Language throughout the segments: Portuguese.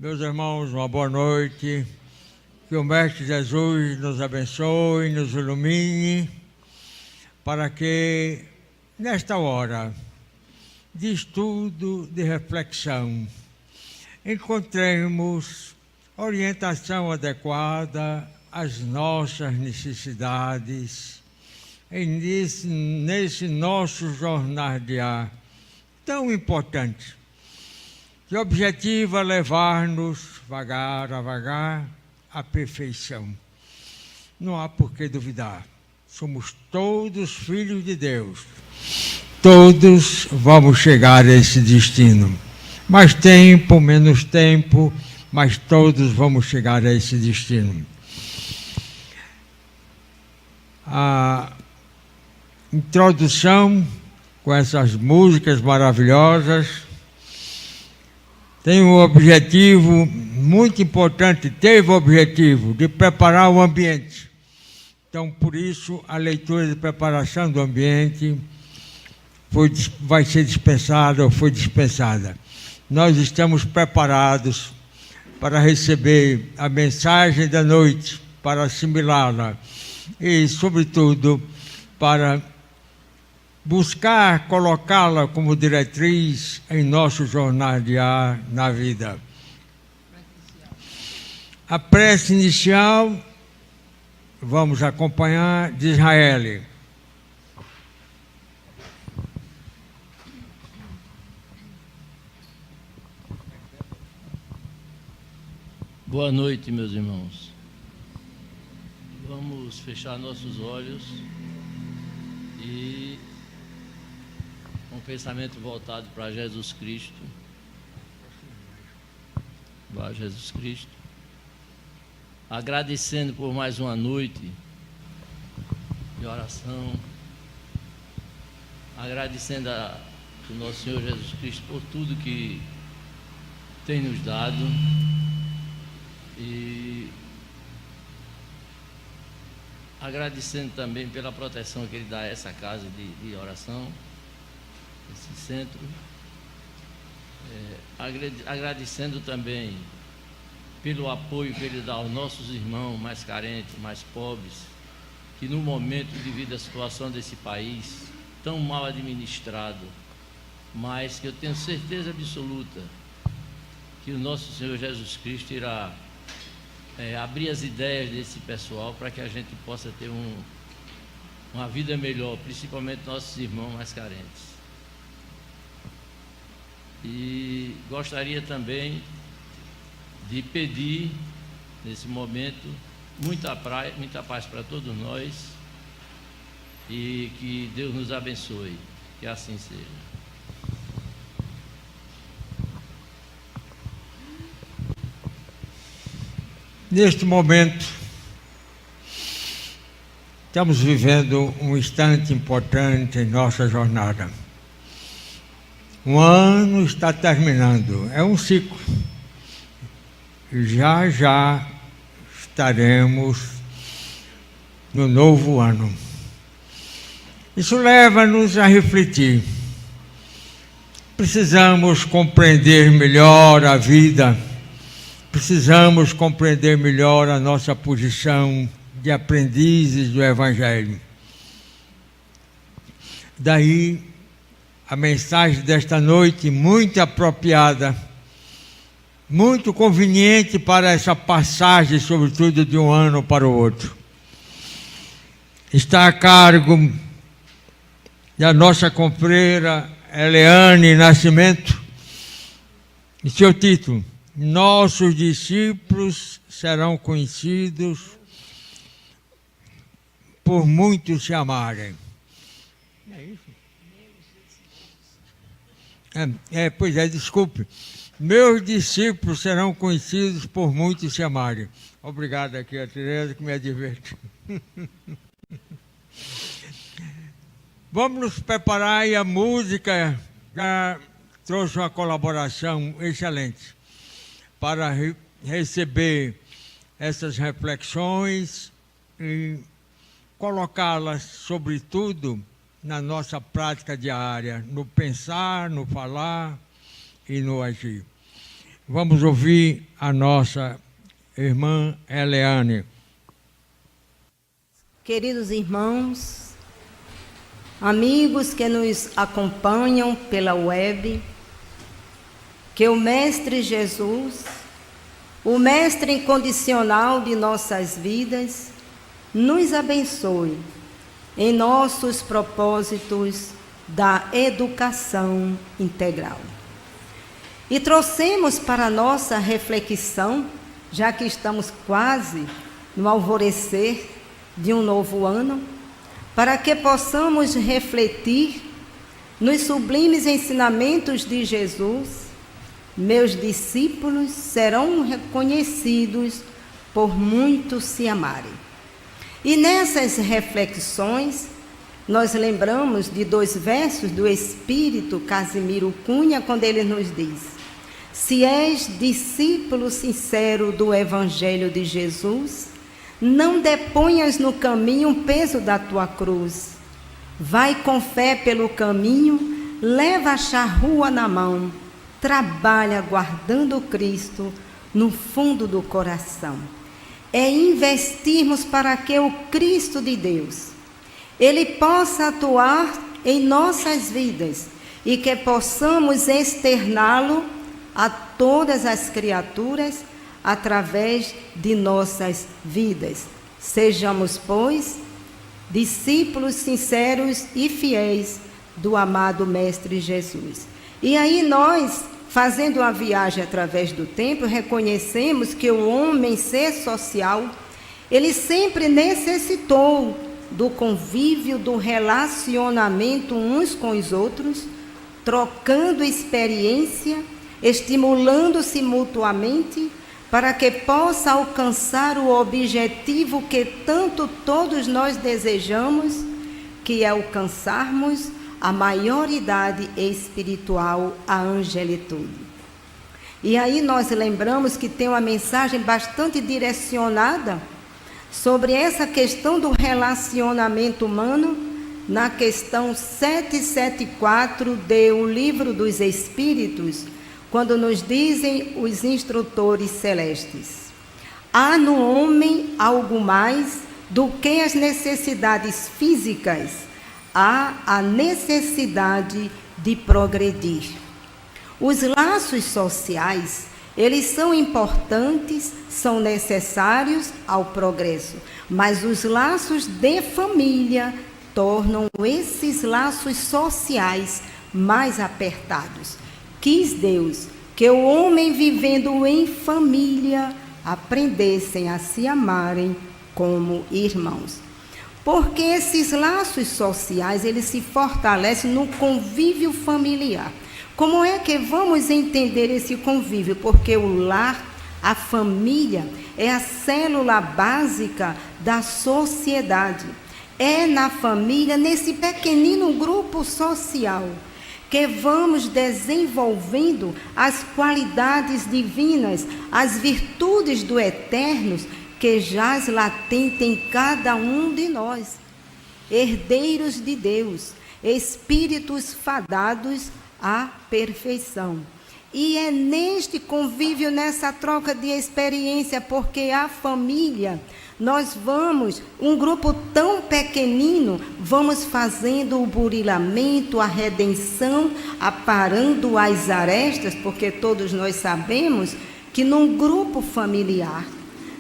Meus irmãos, uma boa noite. Que o Mestre Jesus nos abençoe, nos ilumine, para que, nesta hora de estudo, de reflexão, encontremos orientação adequada às nossas necessidades, nesse nosso jornadear tão importante, que objetiva levar-nos, vagar a vagar, à perfeição. Não há por que duvidar. Somos todos filhos de Deus. Todos vamos chegar a esse destino. Mais tempo, menos tempo, mas todos vamos chegar a esse destino. A introdução com essas músicas maravilhosas tem um objetivo muito importante, teve o objetivo de preparar o ambiente. Então, por isso, a leitura de preparação do ambiente vai ser dispensada ou foi dispensada. Nós estamos preparados para receber a mensagem da noite, para assimilá-la e, sobretudo, para buscar colocá-la como diretriz em nosso jornadear na vida. A prece inicial, vamos acompanhar, de Israel. Boa noite, meus irmãos. Vamos fechar nossos olhos e, com o pensamento voltado para Jesus Cristo, para Jesus Cristo, agradecendo por mais uma noite de oração, agradecendo ao nosso Senhor Jesus Cristo por tudo que tem nos dado e agradecendo também pela proteção que Ele dá a essa casa de oração, esse centro, agradecendo também pelo apoio que Ele dá aos nossos irmãos mais carentes, mais pobres, que no momento devido à situação desse país, tão mal administrado, mas que eu tenho certeza absoluta que o nosso Senhor Jesus Cristo irá abrir as ideias desse pessoal para que a gente possa ter uma vida melhor, principalmente nossos irmãos mais carentes. E gostaria também de pedir, nesse momento, muita paz para todos nós e que Deus nos abençoe, que assim seja. Neste momento, estamos vivendo um instante importante em nossa jornada. Um ano está terminando, é um ciclo. Já estaremos no novo ano. Isso leva-nos a refletir. Precisamos compreender melhor a vida, precisamos compreender melhor a nossa posição de aprendizes do Evangelho. Daí a mensagem desta noite, muito apropriada, muito conveniente para essa passagem, sobretudo de um ano para o outro. Está a cargo da nossa companheira Eliane Nascimento, e seu título: Nossos discípulos serão conhecidos por muitos se amarem. É isso? Pois é, desculpe. Meus discípulos serão conhecidos por muitos se amarem. Obrigado aqui a Tereza que me adverte. Vamos nos preparar e a música já trouxe uma colaboração excelente para receber essas reflexões e colocá-las, sobretudo, na nossa prática diária, no pensar, no falar e no agir. Vamos ouvir a nossa irmã Eliane. Queridos irmãos, amigos que nos acompanham pela web, que o Mestre Jesus, o Mestre incondicional de nossas vidas, nos abençoe em nossos propósitos da educação integral. E trouxemos para nossa reflexão, já que estamos quase no alvorecer de um novo ano, para que possamos refletir nos sublimes ensinamentos de Jesus. Meus discípulos serão reconhecidos por muitos se amarem. E nessas reflexões, nós lembramos de 2 versos do Espírito Casimiro Cunha, quando ele nos diz: se és discípulo sincero do Evangelho de Jesus, não deponhas no caminho o peso da tua cruz. Vai com fé pelo caminho, leva a charrua na mão, trabalha guardando Cristo no fundo do coração. É investirmos para que o Cristo de Deus, Ele possa atuar em nossas vidas e que possamos externá-lo a todas as criaturas através de nossas vidas. Sejamos, pois, discípulos sinceros e fiéis do amado Mestre Jesus. E aí nós, fazendo a viagem através do tempo, reconhecemos que o homem, ser social, ele sempre necessitou do convívio, do relacionamento uns com os outros, trocando experiência, estimulando-se mutuamente, para que possa alcançar o objetivo que tanto todos nós desejamos, que é alcançarmos a maioridade espiritual, a angelitude. E aí nós lembramos que tem uma mensagem bastante direcionada sobre essa questão do relacionamento humano, na questão 774 do Livro dos Espíritos, quando nos dizem os instrutores celestes: há no homem algo mais do que as necessidades físicas, há a necessidade de progredir. Os laços sociais, eles são importantes, são necessários ao progresso, mas os laços de família tornam esses laços sociais mais apertados. Quis Deus que o homem vivendo em família aprendessem a se amarem como irmãos. Porque esses laços sociais, eles se fortalecem no convívio familiar. Como é que vamos entender esse convívio? Porque o lar, a família, é a célula básica da sociedade. É na família, nesse pequenino grupo social, que vamos desenvolvendo as qualidades divinas, as virtudes do Eterno, que jaz latente em cada um de nós. Herdeiros de Deus, espíritos fadados à perfeição. E é neste convívio, nessa troca de experiência, porque a família, nós vamos, um grupo tão pequenino, vamos fazendo o burilamento, a redenção, aparando as arestas, porque todos nós sabemos que num grupo familiar,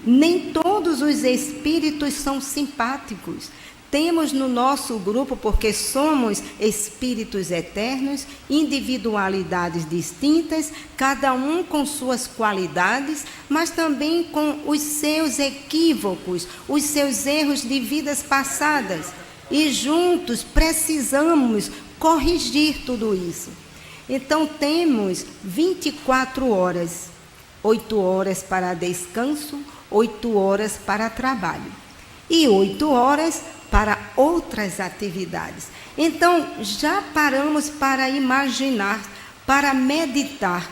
nem todos os espíritos são simpáticos. Temos no nosso grupo, porque somos espíritos eternos, individualidades distintas, cada um com suas qualidades, mas também com os seus equívocos, os seus erros de vidas passadas. E juntos precisamos corrigir tudo isso. Então temos 24 horas, 8 horas para descanso, 8 horas para trabalho e 8 horas para outras atividades. Então, já paramos para imaginar, para meditar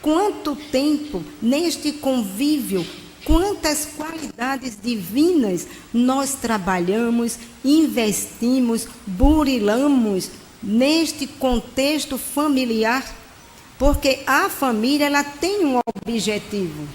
quanto tempo neste convívio, quantas qualidades divinas nós trabalhamos, investimos, burilamos neste contexto familiar. Porque a família, ela tem um objetivo.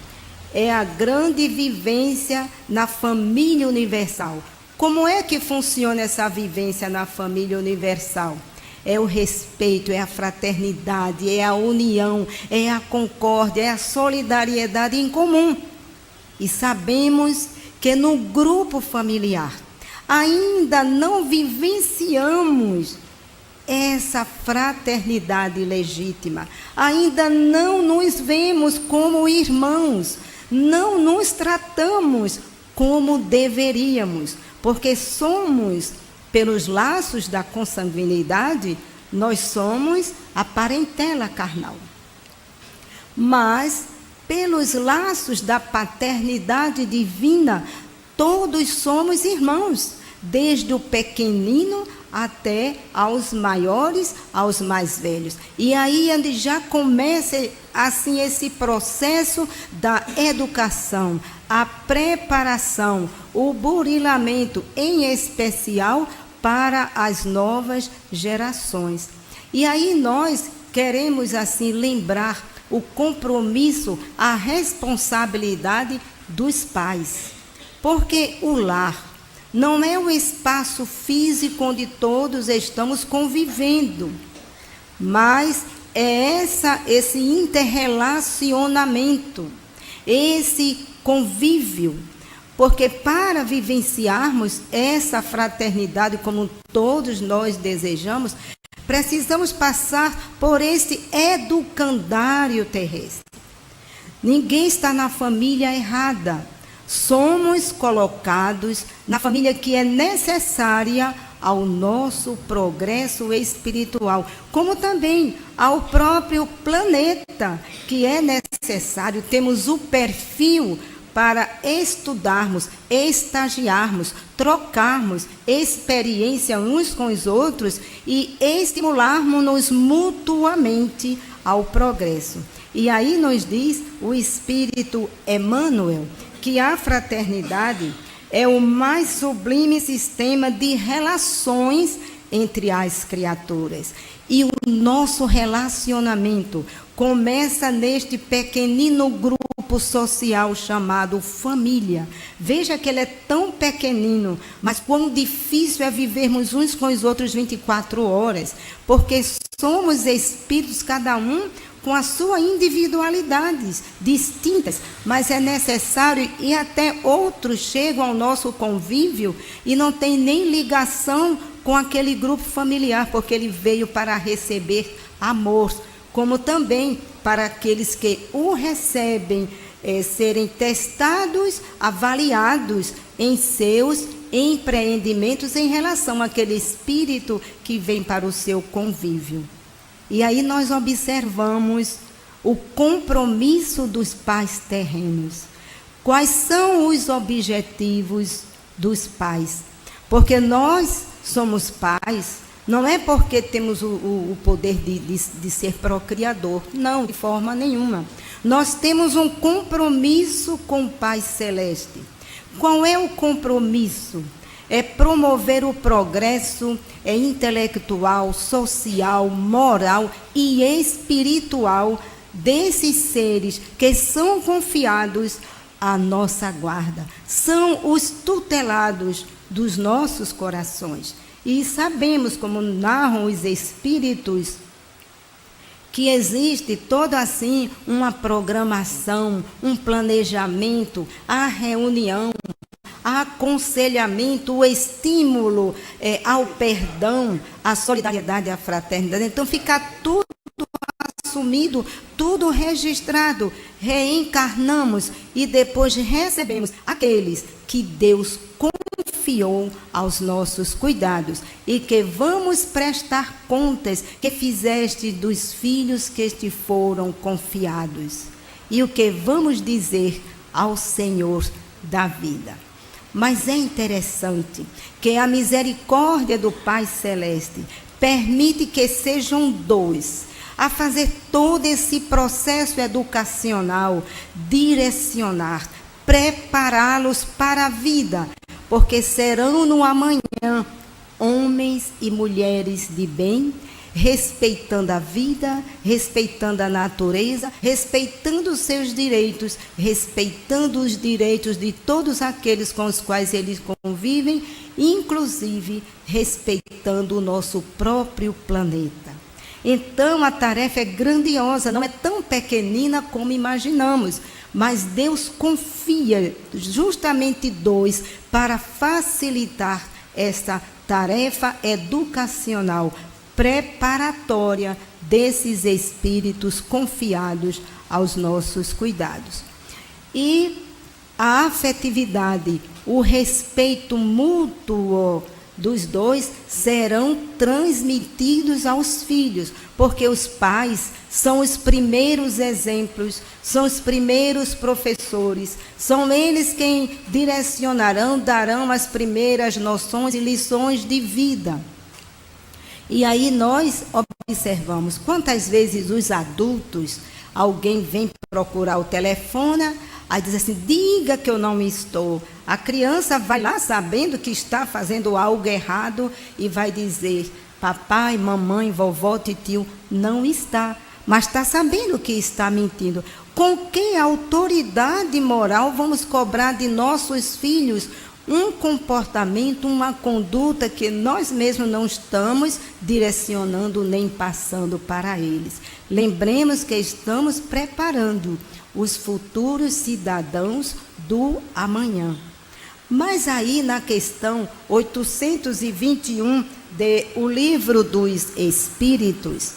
É a grande vivência na família universal. Como é que funciona essa vivência na família universal? É o respeito, é a fraternidade, é a união, é a concórdia, é a solidariedade em comum. E sabemos que no grupo familiar ainda não vivenciamos essa fraternidade legítima. Ainda não nos vemos como irmãos, não nos tratamos como deveríamos, porque somos, pelos laços da consanguinidade, nós somos a parentela carnal. Mas, pelos laços da paternidade divina, todos somos irmãos, desde o pequenino até aos maiores, aos mais velhos. E aí onde já começa assim esse processo da educação, a preparação, o burilamento, em especial para as novas gerações. E aí nós queremos assim lembrar o compromisso, a responsabilidade dos pais. Porque o lar não é o espaço físico onde todos estamos convivendo, mas é esse interrelacionamento, esse convívio. Porque para vivenciarmos essa fraternidade como todos nós desejamos, precisamos passar por esse educandário terrestre. Ninguém está na família errada. Somos colocados na família que é necessária ao nosso progresso espiritual, como também ao próprio planeta, que é necessário. Temos o perfil para estudarmos, estagiarmos, trocarmos experiência uns com os outros e estimularmos-nos mutuamente ao progresso. E aí nos diz o Espírito Emmanuel que a fraternidade é o mais sublime sistema de relações entre as criaturas. E o nosso relacionamento começa neste pequenino grupo social chamado família. Veja que ele é tão pequenino, mas quão difícil é vivermos uns com os outros 24 horas, porque somos espíritos, cada um com as suas individualidades distintas, mas é necessário, e até outros chegam ao nosso convívio e não tem nem ligação com aquele grupo familiar, porque ele veio para receber amor, como também para aqueles que o recebem, serem testados, avaliados em seus empreendimentos em relação àquele espírito que vem para o seu convívio. E aí nós observamos o compromisso dos pais terrenos. Quais são os objetivos dos pais? Porque nós somos pais, não é porque temos o poder de ser procriador. Não, de forma nenhuma. Nós temos um compromisso com o Pai Celeste. Qual é o compromisso? É promover o progresso intelectual, social, moral e espiritual desses seres que são confiados à nossa guarda. São os tutelados dos nossos corações. E sabemos, como narram os espíritos, que existe toda assim uma programação, um planejamento, a reunião, aconselhamento, o estímulo ao perdão, à solidariedade, à fraternidade. Então fica tudo assumido, tudo registrado. Reencarnamos e depois recebemos aqueles que Deus confiou aos nossos cuidados e que vamos prestar contas que fizeste dos filhos que te foram confiados. E o que vamos dizer ao Senhor da vida. Mas é interessante que a misericórdia do Pai Celeste permite que sejam dois a fazer todo esse processo educacional, direcionar, prepará-los para a vida, porque serão no amanhã homens e mulheres de bem respeitando a vida, respeitando a natureza, respeitando os seus direitos, respeitando os direitos de todos aqueles com os quais eles convivem, inclusive respeitando o nosso próprio planeta. Então a tarefa é grandiosa, não é tão pequenina como imaginamos, mas Deus confia justamente dois para facilitar essa tarefa educacional preparatória desses espíritos confiados aos nossos cuidados. E a afetividade, o respeito mútuo dos dois serão transmitidos aos filhos, porque os pais são os primeiros exemplos, são os primeiros professores, são eles quem direcionarão, darão as primeiras noções e lições de vida. E aí nós observamos quantas vezes os adultos, alguém vem procurar o telefone, aí diz assim, diga que eu não estou. A criança vai lá sabendo que está fazendo algo errado e vai dizer, papai, mamãe, vovó, titio, não está. Mas está sabendo que está mentindo. Com que autoridade moral vamos cobrar de nossos filhos um comportamento, uma conduta que nós mesmos não estamos direcionando nem passando para eles? Lembremos que estamos preparando os futuros cidadãos do amanhã. Mas aí na questão 821 do Livro dos Espíritos,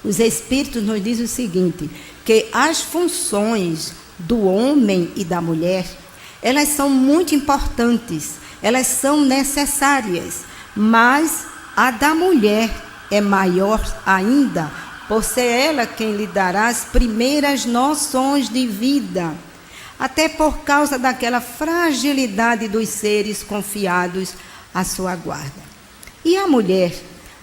os Espíritos nos dizem o seguinte, que as funções do homem e da mulher, elas são muito importantes, elas são necessárias, mas a da mulher é maior ainda, por ser ela quem lhe dará as primeiras noções de vida, até por causa daquela fragilidade dos seres confiados à sua guarda. E a mulher,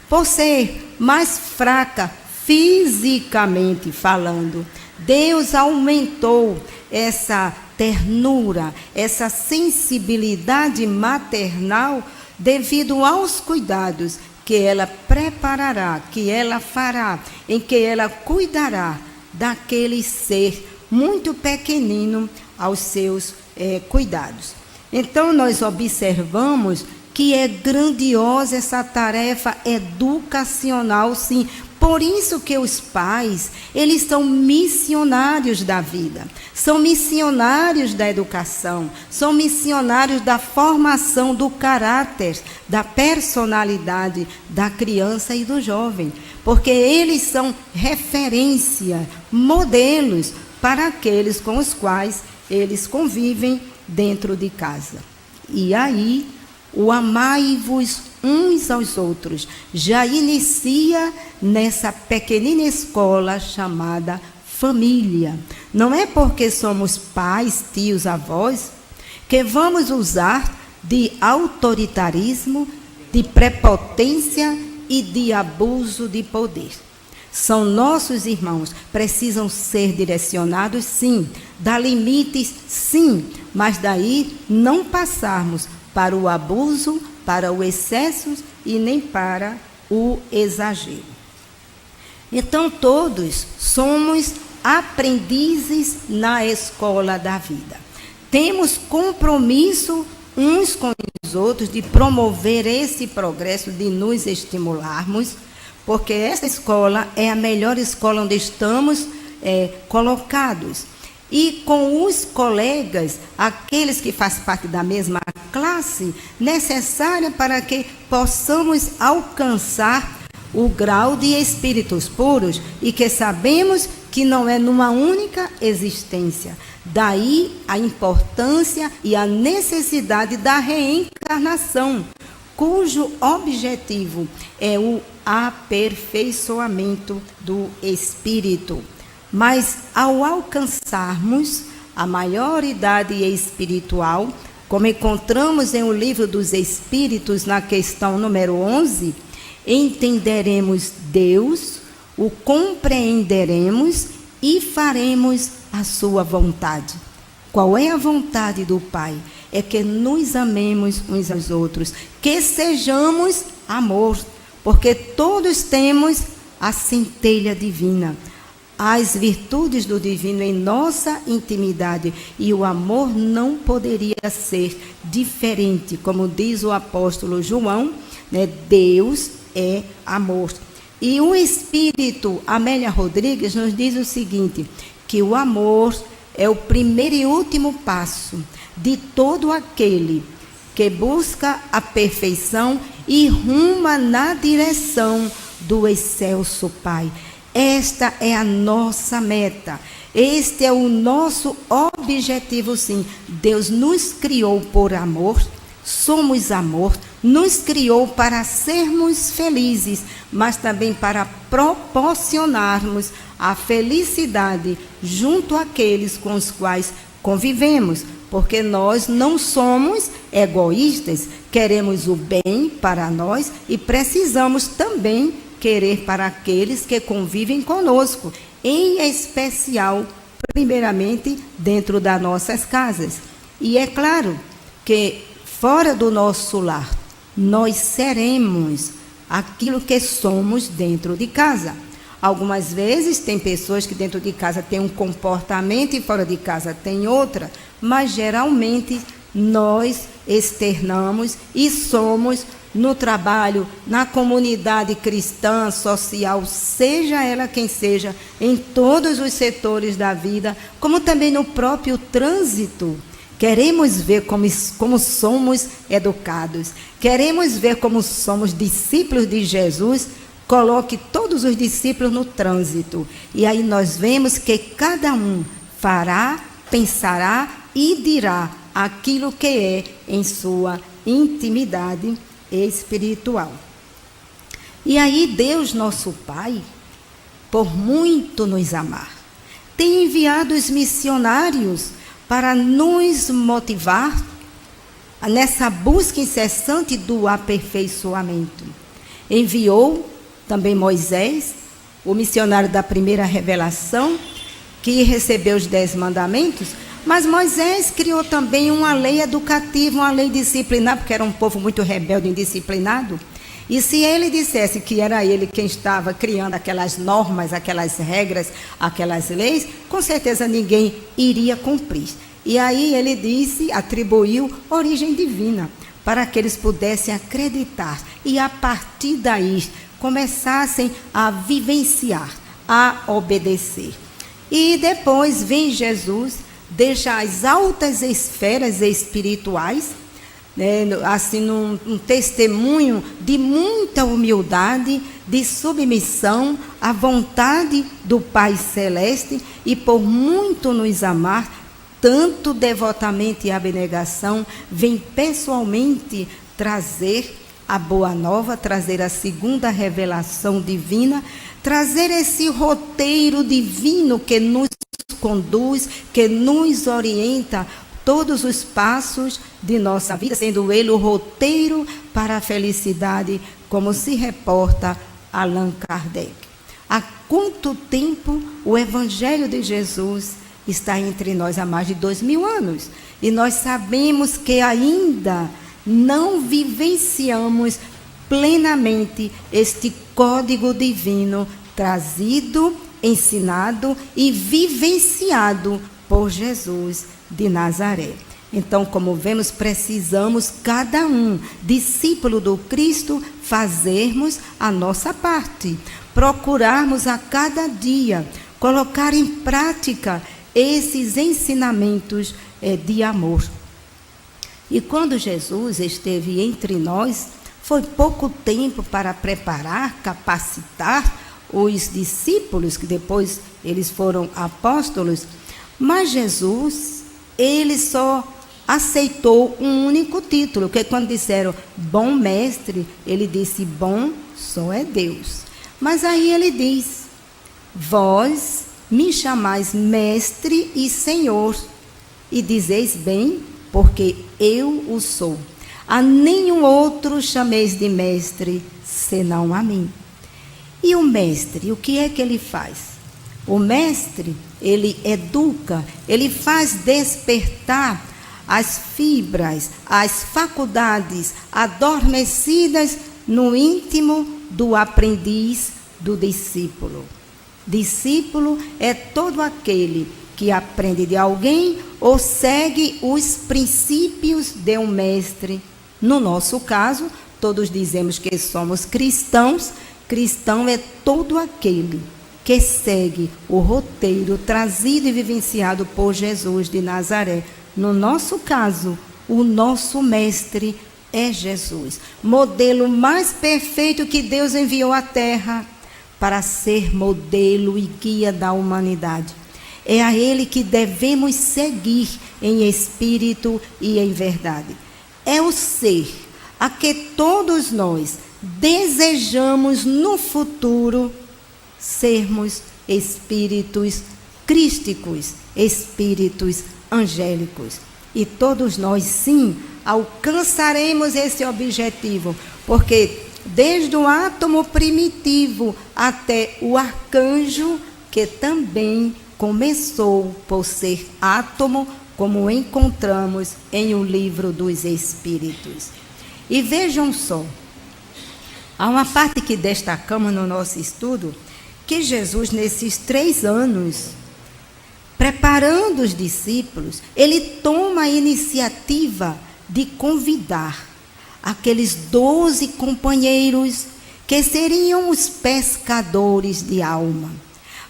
por ser mais fraca fisicamente falando, Deus aumentou essa ternura, essa sensibilidade maternal devido aos cuidados que ela preparará, que ela fará, em que ela cuidará daquele ser muito pequenino aos seus cuidados. Então nós observamos que é grandiosa essa tarefa educacional, sim. Por isso que os pais, eles são missionários da vida, são missionários da educação, são missionários da formação do caráter, da personalidade da criança e do jovem, porque eles são referência, modelos para aqueles com os quais eles convivem dentro de casa. E aí, o amai-vos uns aos outros já inicia nessa pequenina escola chamada família. Não é porque somos pais, tios, avós, que vamos usar de autoritarismo, de prepotência e de abuso de poder. São nossos irmãos, precisam ser direcionados, sim, dar limites, sim, mas daí não passarmos para o abuso, para o excesso e nem para o exagero. Então, todos somos aprendizes na escola da vida. Temos compromisso uns com os outros de promover esse progresso, de nos estimularmos, porque essa escola é a melhor escola onde estamos colocados. E com os colegas, aqueles que fazem parte da mesma classe, necessária para que possamos alcançar o grau de espíritos puros e que sabemos que não é numa única existência. Daí a importância e a necessidade da reencarnação, cujo objetivo é o aperfeiçoamento do espírito. Mas ao alcançarmos a maioridade espiritual, como encontramos em O Livro dos Espíritos, na questão número 11, entenderemos Deus, o compreenderemos e faremos a sua vontade. Qual é a vontade do Pai? É que nos amemos uns aos outros, que sejamos amor, porque todos temos a centelha divina, as virtudes do divino em nossa intimidade, e o amor não poderia ser diferente, como diz o apóstolo João, né? Deus é amor. E o Espírito, Amélia Rodrigues, nos diz o seguinte, que o amor é o primeiro e último passo de todo aquele que busca a perfeição e ruma na direção do excelso Pai. Esta é a nossa meta, este é o nosso objetivo, sim. Deus nos criou por amor, somos amor, nos criou para sermos felizes, mas também para proporcionarmos a felicidade junto àqueles com os quais convivemos, porque nós não somos egoístas, queremos o bem para nós e precisamos também querer para aqueles que convivem conosco, em especial, primeiramente, dentro das nossas casas. E é claro que fora do nosso lar, nós seremos aquilo que somos dentro de casa. Algumas vezes tem pessoas que dentro de casa têm um comportamento e fora de casa tem outra, mas geralmente nós externamos e somos no trabalho, na comunidade cristã, social, seja ela quem seja, em todos os setores da vida, como também no próprio trânsito. Queremos ver como somos educados, queremos ver como somos discípulos de Jesus. Coloque todos os discípulos no trânsito, e aí nós vemos que cada um fará, pensará e dirá aquilo que é em sua intimidade espiritual. E aí Deus, nosso Pai, por muito nos amar, tem enviado os missionários para nos motivar nessa busca incessante do aperfeiçoamento. Enviou também Moisés, o missionário da primeira revelação, que recebeu os 10 mandamentos, mas Moisés criou também uma lei educativa, uma lei disciplinar, porque era um povo muito rebelde e indisciplinado. E se ele dissesse que era ele quem estava criando aquelas normas, aquelas regras, aquelas leis, com certeza ninguém iria cumprir. E aí ele disse, atribuiu origem divina, para que eles pudessem acreditar e a partir daí começassem a vivenciar, a obedecer. E depois vem Jesus, deixa as altas esferas espirituais, né, assim, um testemunho de muita humildade, de submissão à vontade do Pai Celeste, e por muito nos amar, tanto devotamente e abnegação, vem pessoalmente trazer a boa nova, trazer a segunda revelação divina, trazer esse roteiro divino que nos conduz, que nos orienta todos os passos de nossa vida, sendo ele o roteiro para a felicidade, como se reporta Allan Kardec. Há quanto tempo o Evangelho de Jesus está entre nós? Há mais de 2000 anos. E nós sabemos que ainda não vivenciamos plenamente este código divino trazido, ensinado e vivenciado por Jesus de Nazaré. Então, como vemos, precisamos cada um, discípulo do Cristo, fazermos a nossa parte, procurarmos a cada dia colocar em prática esses ensinamentos de amor. E quando Jesus esteve entre nós, foi pouco tempo para preparar, capacitar os discípulos, que depois eles foram apóstolos, mas Jesus, ele só aceitou um único título, que quando disseram bom mestre, ele disse bom só é Deus. Mas aí ele diz, vós me chamais mestre e senhor, e dizeis bem, porque eu o sou. A nenhum outro chameis de mestre, senão a mim. E o mestre, o que é que ele faz? O mestre, ele educa, ele faz despertar as fibras, as faculdades adormecidas no íntimo do aprendiz, do discípulo. Discípulo é todo aquele que aprende de alguém ou segue os princípios de um mestre. No nosso caso, todos dizemos que somos cristãos. Cristão é todo aquele que segue o roteiro trazido e vivenciado por Jesus de Nazaré. No nosso caso, o nosso mestre é Jesus, modelo mais perfeito que Deus enviou à terra para ser modelo e guia da humanidade. É a Ele que devemos seguir em espírito e em verdade. É o ser a que todos nós desejamos no futuro sermos espíritos crísticos, espíritos angélicos. E todos nós, sim, alcançaremos esse objetivo, porque desde o átomo primitivo até o arcanjo, que também começou por ser átomo, como encontramos em O Livro dos Espíritos. E vejam só, há uma parte que destacamos no nosso estudo, que Jesus, nesses 3 anos, preparando os discípulos, ele toma a iniciativa de convidar aqueles 12 companheiros que seriam os pescadores de alma,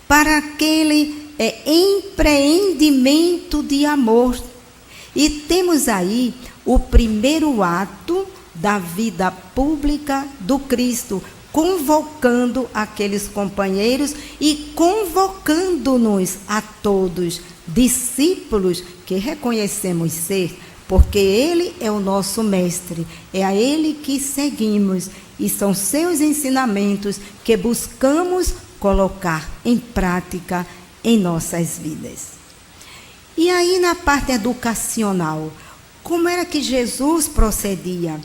para aquele empreendimento de amor. E temos aí o primeiro ato da vida pública do Cristo, convocando aqueles companheiros e convocando-nos a todos, discípulos que reconhecemos ser, porque Ele é o nosso mestre, é a Ele que seguimos e são seus ensinamentos que buscamos colocar em prática em nossas vidas. E aí, na parte educacional, como era que Jesus procedia?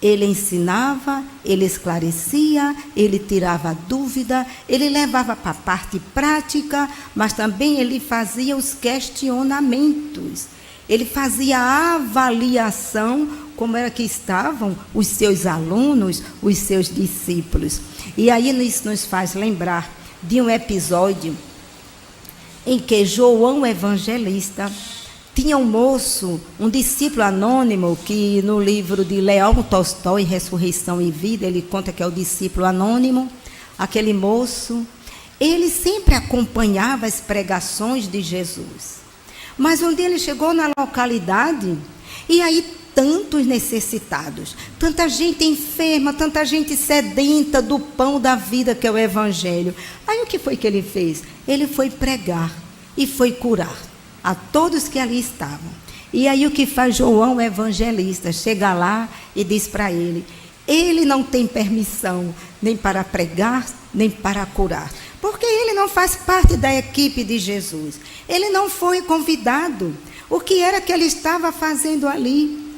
Ele ensinava, ele esclarecia, ele tirava dúvida, ele levava para a parte prática, mas também ele fazia os questionamentos. Ele fazia a avaliação, como era que estavam os seus alunos, os seus discípulos. E aí isso nos faz lembrar de um episódio em que João Evangelista tinha um moço, um discípulo anônimo, que no livro de Leão Tolstói, Ressurreição e Vida, ele conta que é o discípulo anônimo. Aquele moço, ele sempre acompanhava as pregações de Jesus. Mas um dia ele chegou na localidade, e aí tantos necessitados, tanta gente enferma, tanta gente sedenta do pão da vida que é o Evangelho. Aí o que foi que ele fez? Ele foi pregar e foi curar a todos que ali estavam. E aí o que faz João Evangelista? Chega lá e diz para ele: ele não tem permissão nem para pregar, nem para curar, porque ele não faz parte da equipe de Jesus. Ele não foi convidado. O que era que ele estava fazendo ali?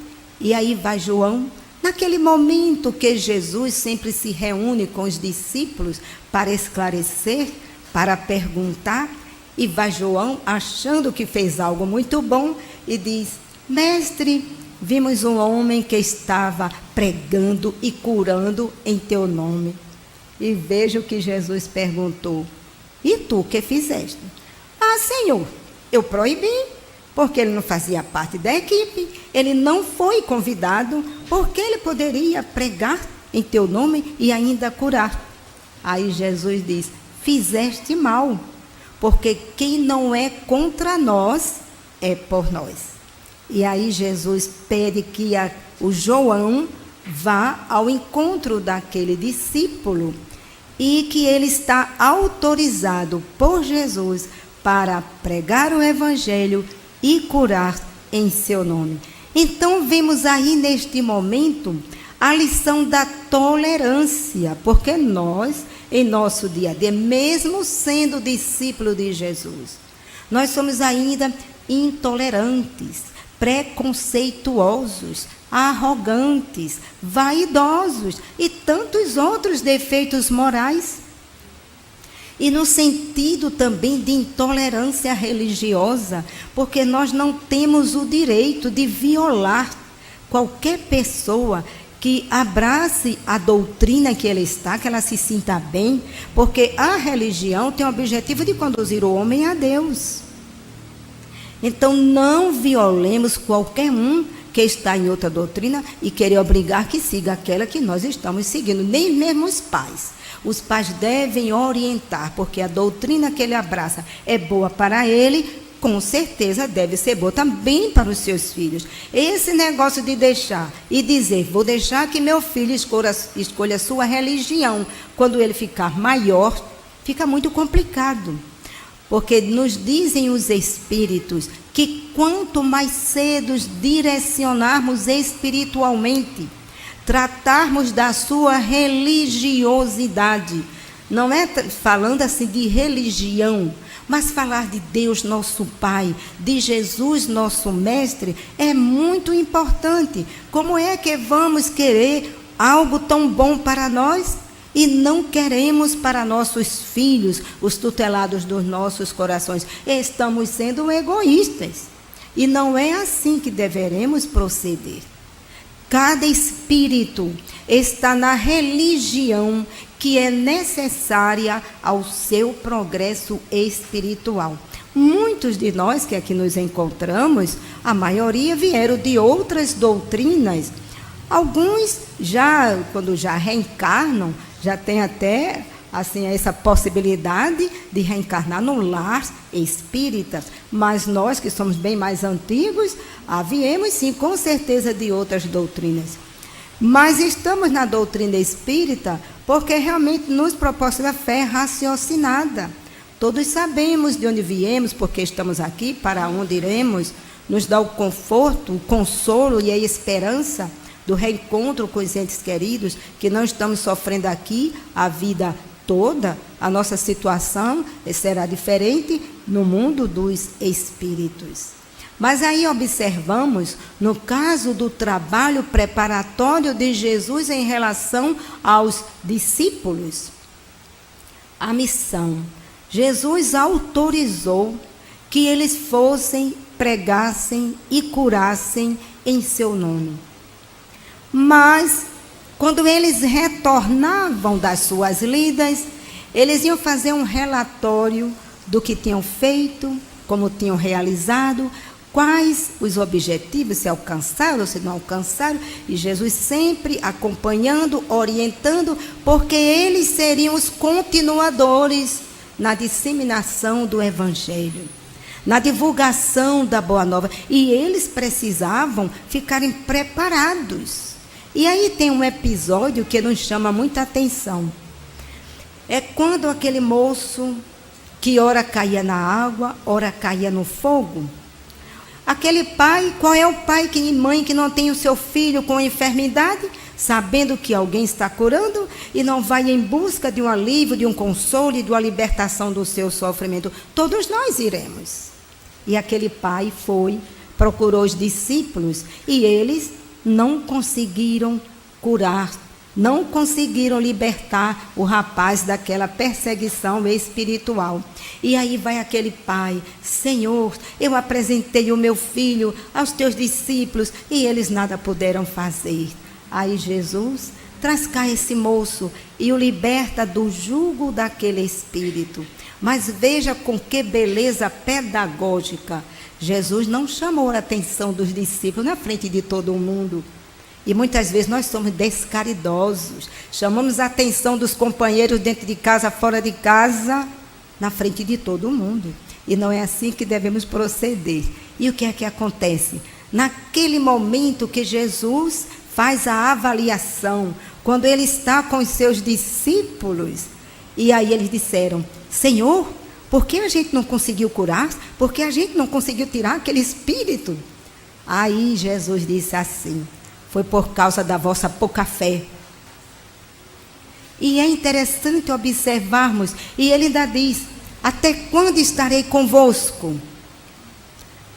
E aí vai João, naquele momento que Jesus sempre se reúne com os discípulos para esclarecer, para perguntar. E vai João, achando que fez algo muito bom, e diz: mestre, vimos um homem que estava pregando e curando em teu nome. E veja o que Jesus perguntou: e tu, o que fizeste? Ah, Senhor, eu proibi, porque ele não fazia parte da equipe, ele não foi convidado, porque ele poderia pregar em teu nome e ainda curar. Aí Jesus diz: fizeste mal, porque quem não é contra nós é por nós. E aí Jesus pede que o João vá ao encontro daquele discípulo e que ele está autorizado por Jesus para pregar o Evangelho e curar em seu nome. Então vemos aí neste momento a lição da tolerância, porque nós, em nosso dia a dia, mesmo sendo discípulo de Jesus, nós somos ainda intolerantes, preconceituosos, arrogantes, vaidosos e tantos outros defeitos morais. E no sentido também de intolerância religiosa, porque nós não temos o direito de violar qualquer pessoa que abrace a doutrina que ela está, que ela se sinta bem, porque a religião tem o objetivo de conduzir o homem a Deus. Então, não violemos qualquer um que está em outra doutrina e querer obrigar que siga aquela que nós estamos seguindo, nem mesmo os pais. Os pais devem orientar, porque a doutrina que ele abraça é boa para ele, com certeza deve ser boa também para os seus filhos. Esse negócio de deixar e dizer, vou deixar que meu filho escolha a sua religião, quando ele ficar maior, fica muito complicado. Porque nos dizem os espíritos que quanto mais cedo direcionarmos espiritualmente, tratarmos da sua religiosidade, não é falando assim de religião, mas falar de Deus nosso Pai, de Jesus nosso Mestre, é muito importante. Como é que vamos querer algo tão bom para nós e não queremos para nossos filhos, os tutelados dos nossos corações? Estamos sendo egoístas. E não é assim que deveremos proceder. Cada espírito está na religião que é necessária ao seu progresso espiritual. Muitos de nós que aqui nos encontramos, a maioria vieram de outras doutrinas. Alguns, quando já reencarnam, já têm até assim, essa possibilidade de reencarnar no lar espírita. Mas nós, que somos bem mais antigos, viemos sim, com certeza, de outras doutrinas. Mas estamos na doutrina espírita porque realmente nos proporciona fé raciocinada. Todos sabemos de onde viemos, porque estamos aqui, para onde iremos, nos dá o conforto, o consolo e a esperança do reencontro com os entes queridos, que não estamos sofrendo aqui a vida toda. A nossa situação será diferente no mundo dos espíritos. Mas aí observamos, no caso do trabalho preparatório de Jesus em relação aos discípulos, a missão. Jesus autorizou que eles fossem, pregassem e curassem em seu nome. Mas, quando eles retornavam das suas lidas, eles iam fazer um relatório do que tinham feito, como tinham realizado, quais os objetivos, se alcançaram ou se não alcançaram, e Jesus sempre acompanhando, orientando, porque eles seriam os continuadores na disseminação do Evangelho, na divulgação da Boa Nova, e eles precisavam ficarem preparados. E aí tem um episódio que nos chama muita atenção. É quando aquele moço que ora caía na água, ora caía no fogo. Aquele pai, qual é o pai e mãe que não tem o seu filho com enfermidade, sabendo que alguém está curando e não vai em busca de um alívio, de um consolo e de uma libertação do seu sofrimento? Todos nós iremos. E aquele pai foi, procurou os discípulos e eles não conseguiram curar, não conseguiram libertar o rapaz daquela perseguição espiritual. E aí vai aquele pai: Senhor, eu apresentei o meu filho aos teus discípulos e eles nada puderam fazer. Aí Jesus traz cá esse moço e o liberta do jugo daquele espírito. Mas veja com que beleza pedagógica. Jesus não chamou a atenção dos discípulos na frente de todo mundo. E muitas vezes nós somos descaridosos. Chamamos a atenção dos companheiros dentro de casa, fora de casa, na frente de todo mundo. E não é assim que devemos proceder. E o que é que acontece? Naquele momento que Jesus faz a avaliação, quando ele está com os seus discípulos, e aí eles disseram: Senhor, por que a gente não conseguiu curar? Por que a gente não conseguiu tirar aquele espírito? Aí Jesus disse assim: foi por causa da vossa pouca fé. E é interessante observarmos, e ele ainda diz: até quando estarei convosco?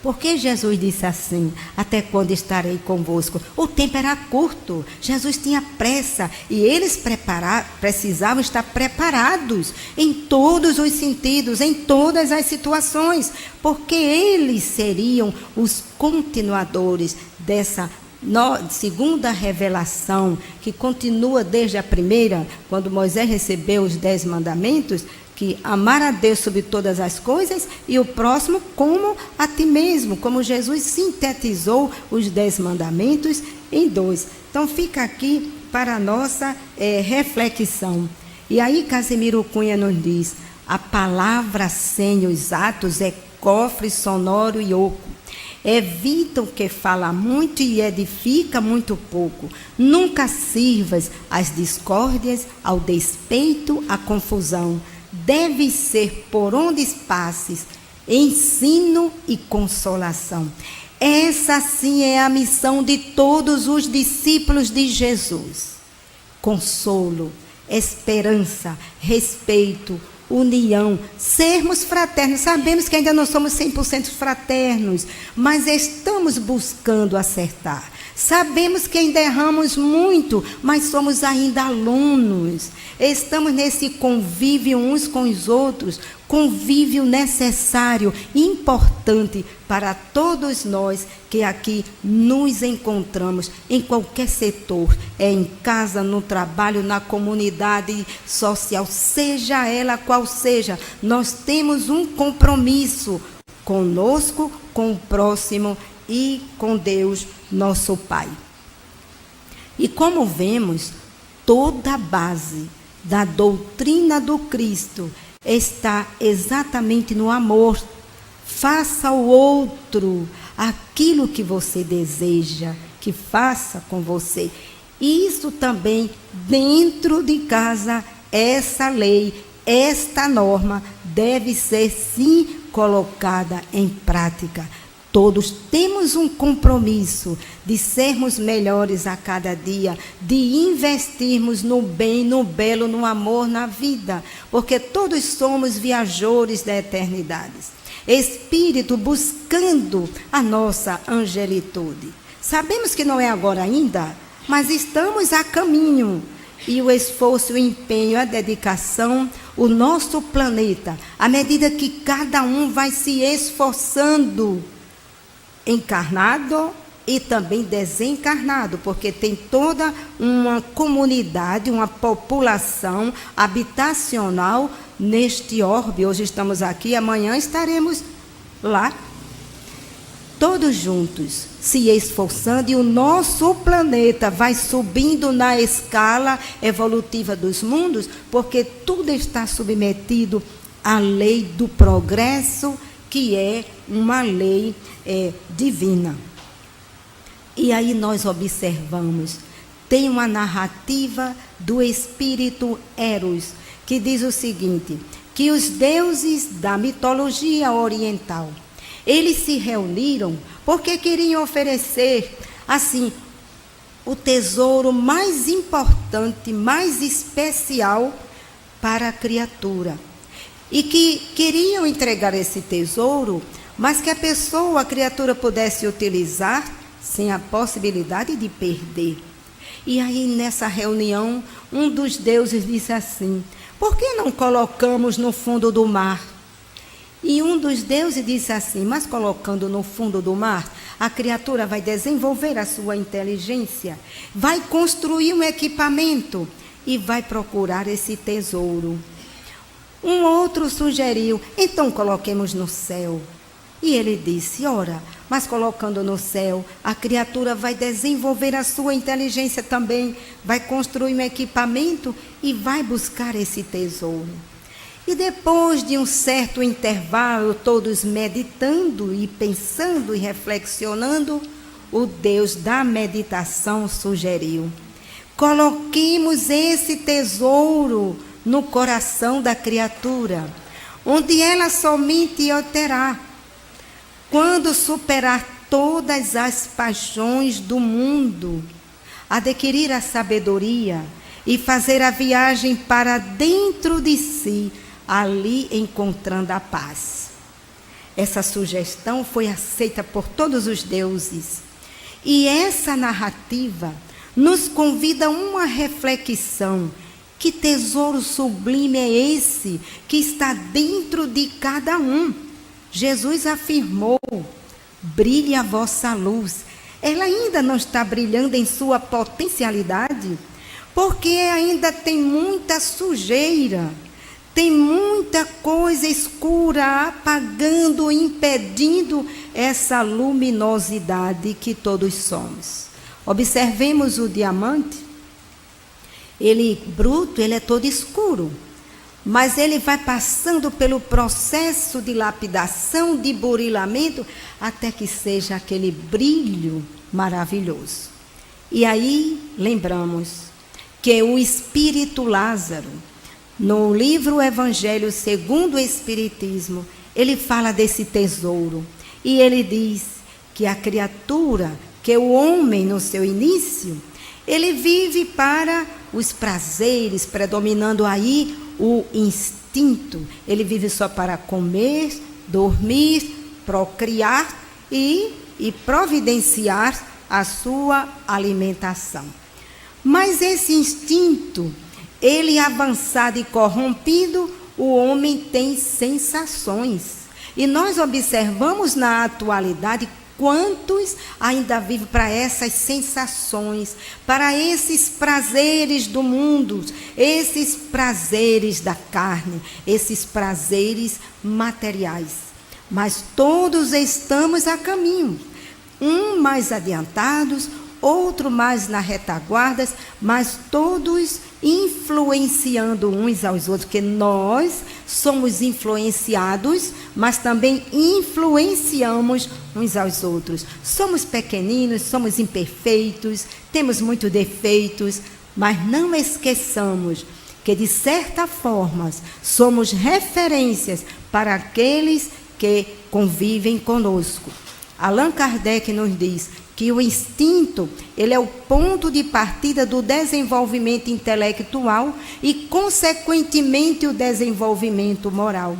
Por que Jesus disse assim, até quando estarei convosco? O tempo era curto, Jesus tinha pressa, e eles precisavam estar preparados em todos os sentidos, em todas as situações, porque eles seriam os continuadores dessa segunda revelação, que continua desde a primeira, quando Moisés recebeu os 10 mandamentos, que amar a Deus sobre todas as coisas e o próximo como a ti mesmo, como Jesus sintetizou os 10 mandamentos em 2. Então fica aqui para a nossa reflexão. E aí Casimiro Cunha nos diz: a palavra sem os atos é cofre sonoro e oco. Evita o que fala muito e edifica muito pouco. Nunca sirvas às discórdias, ao despeito, à confusão. Deve ser por onde passes, ensino e consolação. Essa sim é a missão de todos os discípulos de Jesus. Consolo, esperança, respeito, união, sermos fraternos. Sabemos que ainda não somos 100% fraternos, mas estamos buscando acertar. Sabemos que ainda erramos muito, mas somos ainda alunos. Estamos nesse convívio uns com os outros, convívio necessário, importante para todos nós que aqui nos encontramos, em qualquer setor, em casa, no trabalho, na comunidade social, seja ela qual seja, nós temos um compromisso conosco, com o próximo e com Deus, nosso Pai. E como vemos, toda a base da doutrina do Cristo está exatamente no amor. Faça ao outro aquilo que você deseja que faça com você. Isso também dentro de casa, essa lei, esta norma deve ser sim colocada em prática. Todos temos um compromisso de sermos melhores a cada dia, de investirmos no bem, no belo, no amor, na vida, porque todos somos viajores da eternidade. Espírito buscando a nossa angelitude. Sabemos que não é agora ainda, mas estamos a caminho. E o esforço, o empenho, a dedicação, o nosso planeta, à medida que cada um vai se esforçando, encarnado e também desencarnado, porque tem toda uma comunidade, uma população habitacional neste orbe. Hoje estamos aqui, amanhã estaremos lá, todos juntos, se esforçando, e o nosso planeta vai subindo na escala evolutiva dos mundos, porque tudo está submetido à lei do progresso, que é uma lei divina. E aí nós observamos, tem uma narrativa do espírito Eros, que diz o seguinte, que os deuses da mitologia oriental, eles se reuniram porque queriam oferecer, assim, o tesouro mais importante, mais especial para a criatura. E que queriam entregar esse tesouro, mas que a criatura pudesse utilizar sem a possibilidade de perder. E aí, nessa reunião, um dos deuses disse assim: por que não colocamos no fundo do mar? E um dos deuses disse assim: mas colocando no fundo do mar, a criatura vai desenvolver a sua inteligência, vai construir um equipamento e vai procurar esse tesouro. Um outro sugeriu: então coloquemos no céu. E ele disse: ora, mas colocando no céu, a criatura vai desenvolver a sua inteligência também, vai construir um equipamento e vai buscar esse tesouro. E depois de um certo intervalo, todos meditando e pensando e reflexionando, o Deus da meditação sugeriu: coloquemos esse tesouro no coração da criatura, onde ela somente o terá quando superar todas as paixões do mundo, adquirir a sabedoria e fazer a viagem para dentro de si, ali encontrando a paz. Essa sugestão foi aceita por todos os deuses. E essa narrativa nos convida a uma reflexão. Que tesouro sublime é esse que está dentro de cada um? Jesus afirmou: brilhe a vossa luz. ela ainda não está brilhando em sua potencialidade, porque ainda tem muita sujeira, tem muita coisa escura apagando, impedindo essa luminosidade que todos somos. Observemos o diamante. Ele bruto, ele é todo escuro, mas ele vai passando pelo processo de lapidação, de burilamento, até que seja aquele brilho maravilhoso. E aí lembramos que o Espírito Lázaro, no livro Evangelho segundo o Espiritismo, ele fala desse tesouro. E ele diz que a criatura, que o homem no seu início, ele vive para os prazeres, predominando aí o instinto. Ele vive só para comer, dormir, procriar e providenciar a sua alimentação. Mas esse instinto, ele avançado e corrompido, o homem tem sensações. E nós observamos na atualidade quantos ainda vivem para essas sensações, para esses prazeres do mundo, esses prazeres da carne, esses prazeres materiais. Mas todos estamos a caminho, um mais adiantados, outro mais na retaguarda, mas todos influenciando uns aos outros, porque nós somos influenciados, mas também influenciamos uns aos outros. Somos pequeninos, somos imperfeitos, temos muitos defeitos, mas não esqueçamos que, de certa forma, somos referências para aqueles que convivem conosco. Allan Kardec nos diz que o instinto, ele é o ponto de partida do desenvolvimento intelectual e, consequentemente, o desenvolvimento moral.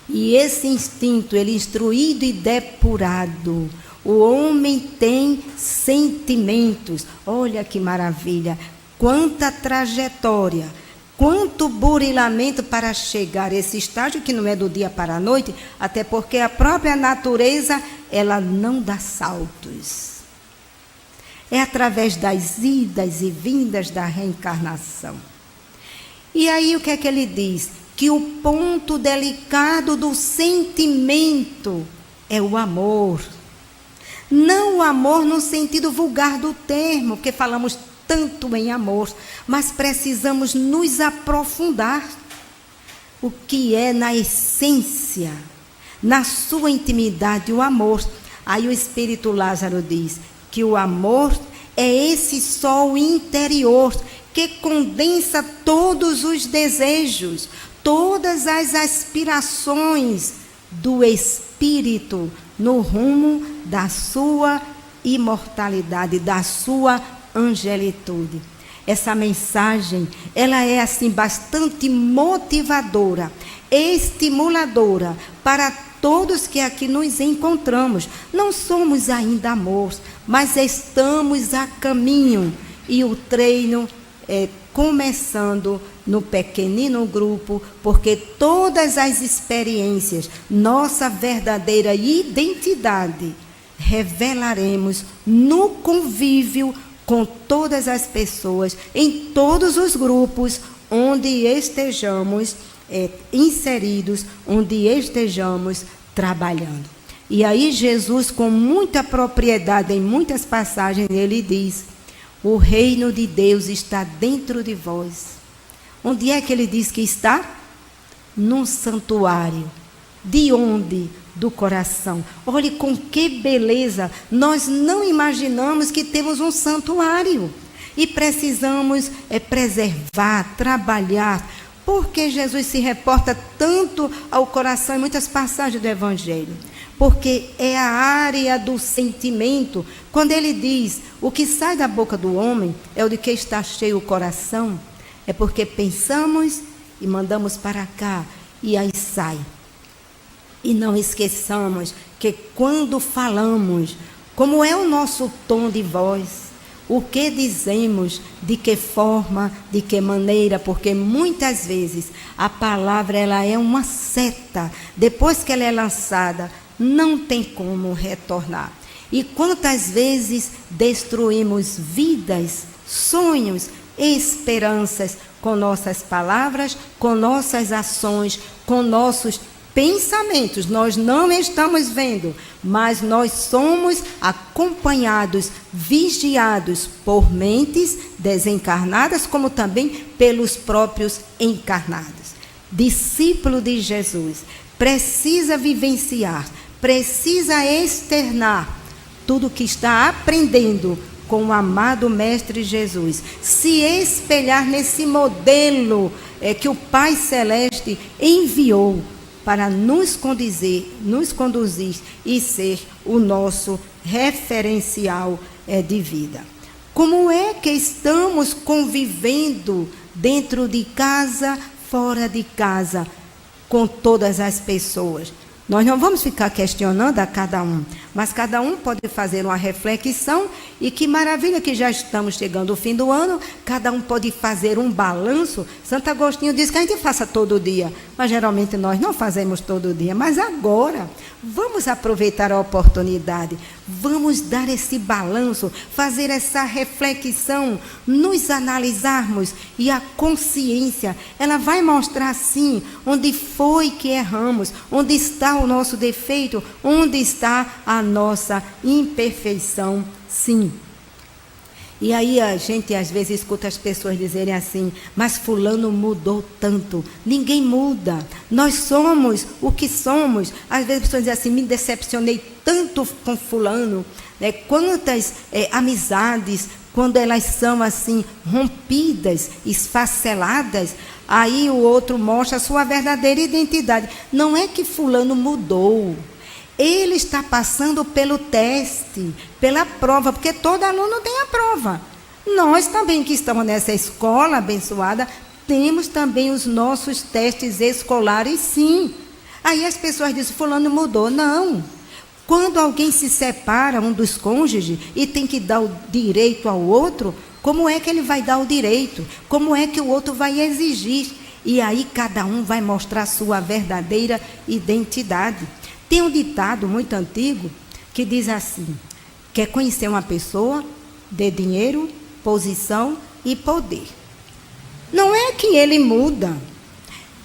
E esse instinto, ele instruído e depurado, o homem tem sentimentos. Olha que maravilha, quanta trajetória, quanto burilamento para chegar a esse estágio, que não é do dia para a noite, até porque a própria natureza, ela não dá saltos. É através das idas e vindas da reencarnação. E aí o que é que ele diz? Que o ponto delicado do sentimento é o amor. Não o amor no sentido vulgar do termo, porque falamos tanto em amor, mas precisamos nos aprofundar. O que é na essência, na sua intimidade, o amor. Aí o Espírito Lázaro diz que o amor é esse sol interior que condensa todos os desejos, todas as aspirações do espírito no rumo da sua imortalidade, da sua angelitude. Essa mensagem, ela é assim bastante motivadora, estimuladora para todos que aqui nos encontramos. Não somos ainda amor, mas estamos a caminho, e o treino é começando no pequenino grupo, porque todas as experiências, nossa verdadeira identidade, revelaremos no convívio com todas as pessoas, em todos os grupos onde estejamos inseridos, onde estejamos trabalhando. E aí Jesus, com muita propriedade, em muitas passagens, ele diz: o reino de Deus está dentro de vós. Onde é que ele diz que está? Num santuário. De onde? Do coração. Olhe com que beleza. Nós não imaginamos que temos um santuário. E precisamos preservar, trabalhar. Porque Jesus se reporta tanto ao coração em muitas passagens do Evangelho? Porque é a área do sentimento. Quando ele diz, o que sai da boca do homem é o de que está cheio o coração, é porque pensamos e mandamos para cá, e aí sai. E não esqueçamos que quando falamos, como é o nosso tom de voz, o que dizemos, de que forma, de que maneira, porque muitas vezes a palavra, ela é uma seta, depois que ela é lançada, não tem como retornar. E quantas vezes destruímos vidas, sonhos, esperanças com nossas palavras, com nossas ações, com nossos pensamentos. Nós não estamos vendo, mas nós somos acompanhados, vigiados por mentes desencarnadas, como também pelos próprios encarnados. Discípulo de Jesus precisa vivenciar, precisa externar tudo que está aprendendo com o amado Mestre Jesus, se espelhar nesse modelo que o Pai Celeste enviou para nos conduzir e ser o nosso referencial de vida. Como é que estamos convivendo dentro de casa, fora de casa, com todas as pessoas? Nós não vamos ficar questionando a cada um, mas cada um pode fazer uma reflexão, e que maravilha que já estamos chegando ao fim do ano, cada um pode fazer um balanço. Santo Agostinho diz que a gente faça todo dia, mas geralmente nós não fazemos todo dia. Mas agora, vamos aproveitar a oportunidade, vamos dar esse balanço, fazer essa reflexão, nos analisarmos, e a consciência, ela vai mostrar sim onde foi que erramos, onde está o nosso defeito, onde está a nossa imperfeição, sim. E aí a gente às vezes escuta as pessoas dizerem assim: mas fulano mudou tanto. Ninguém muda, nós somos o que somos. Às vezes as pessoas dizem assim: me decepcionei tanto com fulano, quantas amizades, quando elas são assim rompidas, esfaceladas, aí o outro mostra a sua verdadeira identidade. Não é que fulano mudou, ele está passando pelo teste, pela prova, porque todo aluno tem a prova. Nós também que estamos nessa escola abençoada, temos também os nossos testes escolares, sim. Aí as pessoas dizem: fulano mudou. Não. Quando alguém se separa, um dos cônjuges, e tem que dar o direito ao outro, como é que ele vai dar o direito? Como é que o outro vai exigir? E aí cada um vai mostrar a sua verdadeira identidade. Tem um ditado muito antigo que diz assim: quer conhecer uma pessoa? Dê dinheiro, posição e poder. Não é que ele muda.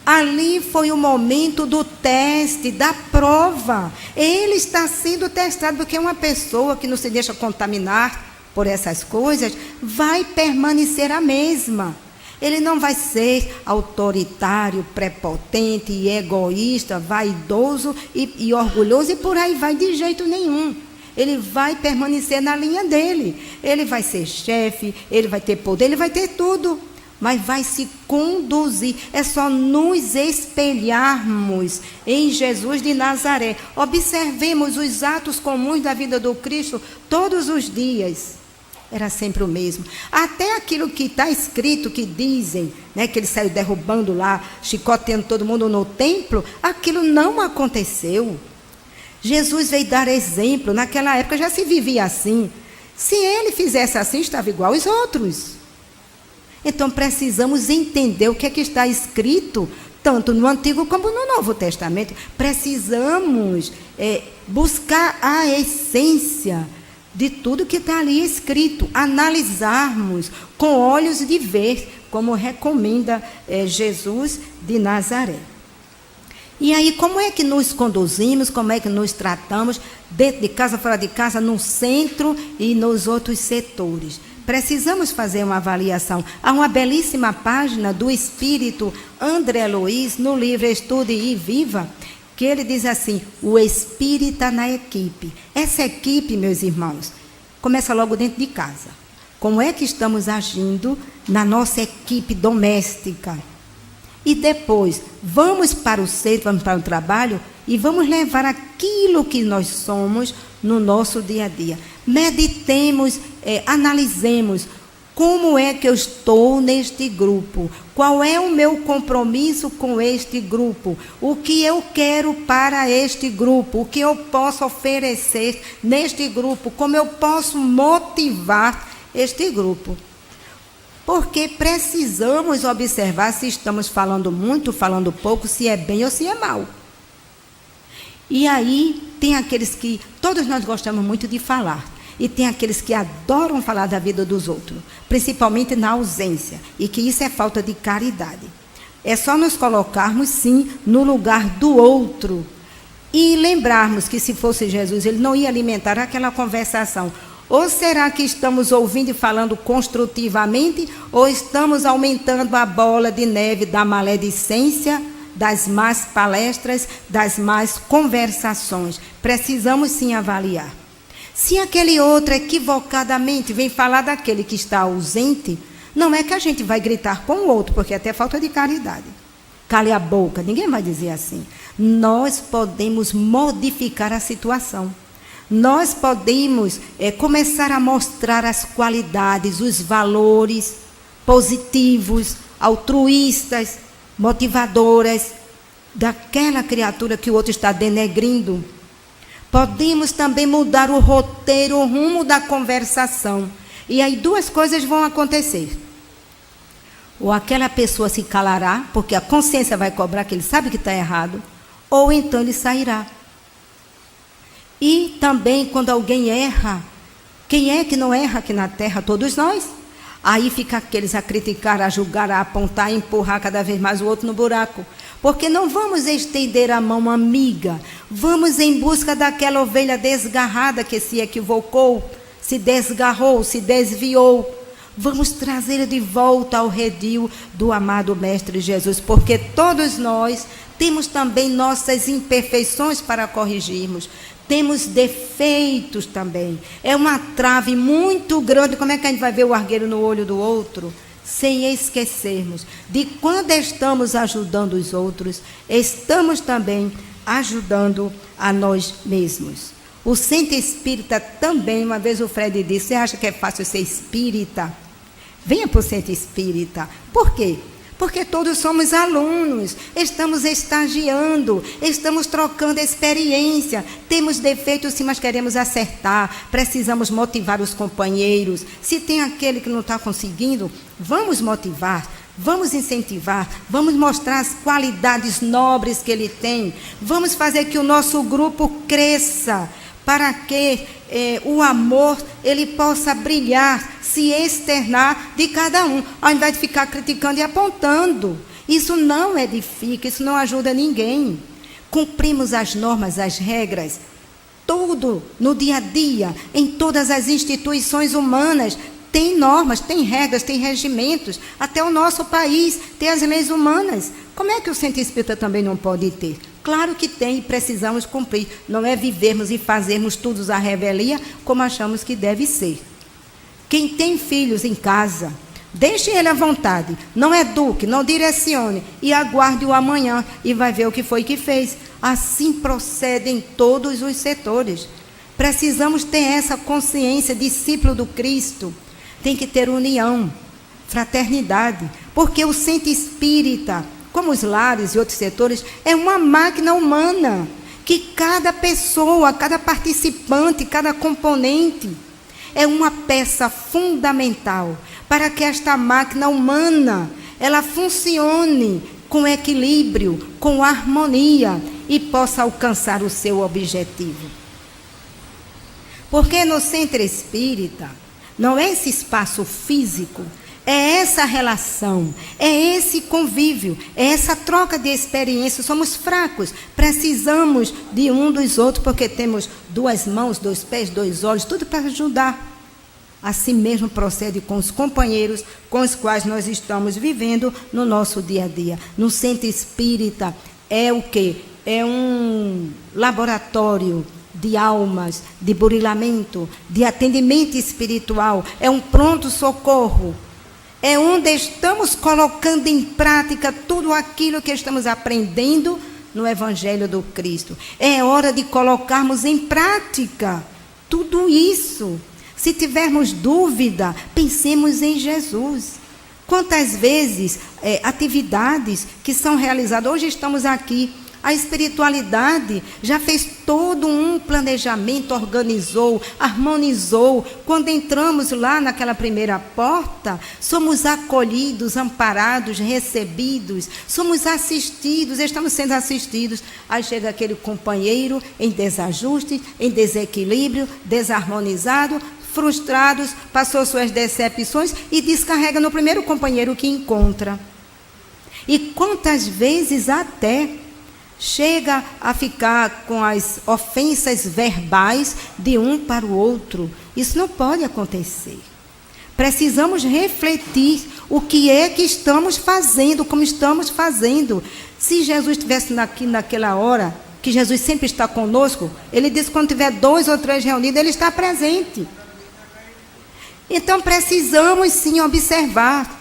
Ali foi o momento do teste, da prova. Ele está sendo testado, porque uma pessoa que não se deixa contaminar por essas coisas vai permanecer a mesma. Ele não vai ser autoritário, prepotente e egoísta, vaidoso e orgulhoso, e por aí vai, de jeito nenhum. Ele vai permanecer na linha dele. Ele vai ser chefe, ele vai ter poder, ele vai ter tudo, mas vai se conduzir. É só nos espelharmos em Jesus de Nazaré. Observemos os atos comuns da vida do Cristo todos os dias. Era sempre o mesmo. Até aquilo que está escrito, que dizem, que ele saiu derrubando lá, chicoteando todo mundo no templo, aquilo não aconteceu. Jesus veio dar exemplo. Naquela época já se vivia assim. Se ele fizesse assim, estava igual aos outros. Então precisamos entender o que é que está escrito, tanto no Antigo como no Novo Testamento. Precisamos buscar a essência de tudo que está ali escrito, analisarmos com olhos de ver, como recomenda Jesus de Nazaré. E aí, como é que nos conduzimos, como é que nos tratamos, dentro de casa, fora de casa, no centro e nos outros setores? Precisamos fazer uma avaliação. Há uma belíssima página do espírito André Luiz, no livro Estude e Viva, que ele diz assim: o espírita na equipe. Essa equipe, meus irmãos, começa logo dentro de casa. Como é que estamos agindo na nossa equipe doméstica? E depois, vamos para o centro, vamos para o trabalho e vamos levar aquilo que nós somos no nosso dia a dia. Meditemos, analisemos. Como é que eu estou neste grupo? Qual é o meu compromisso com este grupo? O que eu quero para este grupo? O que eu posso oferecer neste grupo? Como eu posso motivar este grupo? Porque precisamos observar se estamos falando muito, falando pouco, se é bem ou se é mal. E aí tem aqueles que, todos nós gostamos muito de falar, e tem aqueles que adoram falar da vida dos outros, principalmente na ausência, e que isso é falta de caridade. É só nos colocarmos, sim, no lugar do outro, e lembrarmos que se fosse Jesus, ele não ia alimentar aquela conversação. Ou será que estamos ouvindo e falando construtivamente, ou estamos aumentando a bola de neve da maledicência, das más palestras, das más conversações? Precisamos sim avaliar. Se aquele outro equivocadamente vem falar daquele que está ausente, não é que a gente vai gritar com o outro, porque até falta de caridade. Cale a boca, ninguém vai dizer assim. Nós podemos modificar a situação. Nós podemos começar a mostrar as qualidades, os valores positivos, altruístas, motivadoras daquela criatura que o outro está denegrindo. Podemos também mudar o roteiro, o rumo da conversação. E aí duas coisas vão acontecer. Ou aquela pessoa se calará, porque a consciência vai cobrar que ele sabe que está errado, ou então ele sairá. E também quando alguém erra, quem é que não erra aqui na Terra? Todos nós. Aí fica aqueles a criticar, a julgar, a apontar, a empurrar cada vez mais o outro no buraco. Porque não vamos estender a mão amiga, vamos em busca daquela ovelha desgarrada que se equivocou, se desgarrou, se desviou. Vamos trazê-la de volta ao redil do amado Mestre Jesus, porque todos nós temos também nossas imperfeições para corrigirmos. Temos defeitos também. É uma trave muito grande. Como é que a gente vai ver o argueiro no olho do outro? Sem esquecermos de quando estamos ajudando os outros, estamos também ajudando a nós mesmos. O centro espírita também, uma vez o Fred disse, você acha que é fácil ser espírita? Venha para o centro espírita. Por quê? Porque todos somos alunos, estamos estagiando, estamos trocando experiência, temos defeitos sim, mas queremos acertar, precisamos motivar os companheiros. Se tem aquele que não está conseguindo, vamos motivar, vamos incentivar, vamos mostrar as qualidades nobres que ele tem, vamos fazer que o nosso grupo cresça, para que o amor ele possa brilhar, se externar de cada um, ao invés de ficar criticando e apontando. Isso não edifica, isso não ajuda ninguém. Cumprimos as normas, as regras, tudo no dia a dia, em todas as instituições humanas, tem normas, tem regras, tem regimentos, até o nosso país tem as leis humanas. Como é que o centro espírita também não pode ter? Claro que tem e precisamos cumprir. Não é vivermos e fazermos tudo à revelia como achamos que deve ser. Quem tem filhos em casa, deixe ele à vontade. Não eduque, não direcione e aguarde o amanhã e vai ver o que foi que fez. Assim procede em todos os setores. Precisamos ter essa consciência, discípulo do Cristo. Tem que ter união, fraternidade, porque o centro espírita, como os lares e outros setores, é uma máquina humana, que cada pessoa, cada participante, cada componente, é uma peça fundamental para que esta máquina humana, ela funcione com equilíbrio, com harmonia e possa alcançar o seu objetivo. Porque no centro espírita, não é esse espaço físico, é essa relação, é esse convívio, é essa troca de experiências. Somos fracos, precisamos de um dos outros, porque temos duas mãos, dois pés, dois olhos, tudo para ajudar. Assim mesmo procede com os companheiros com os quais nós estamos vivendo no nosso dia a dia. No centro espírita é o quê? É um laboratório de almas, de burilamento, de atendimento espiritual, é um pronto-socorro. É onde estamos colocando em prática tudo aquilo que estamos aprendendo no Evangelho do Cristo. É hora de colocarmos em prática tudo isso. Se tivermos dúvida, pensemos em Jesus. Quantas vezes atividades que são realizadas, hoje estamos aqui A espiritualidade já fez todo um planejamento, organizou, harmonizou. Quando entramos lá naquela primeira porta, somos acolhidos, amparados, recebidos, somos assistidos, estamos sendo assistidos. Aí chega aquele companheiro em desajuste, em desequilíbrio, desarmonizado, frustrados, passou suas decepções e descarrega no primeiro companheiro que encontra. E quantas vezes até chega a ficar com as ofensas verbais de um para o outro. Isso não pode acontecer. Precisamos refletir o que é que estamos fazendo, como estamos fazendo. Se Jesus estivesse aqui naquela hora, que Jesus sempre está conosco, ele diz que quando tiver 2 ou 3 reunidos, ele está presente. Então precisamos sim observar.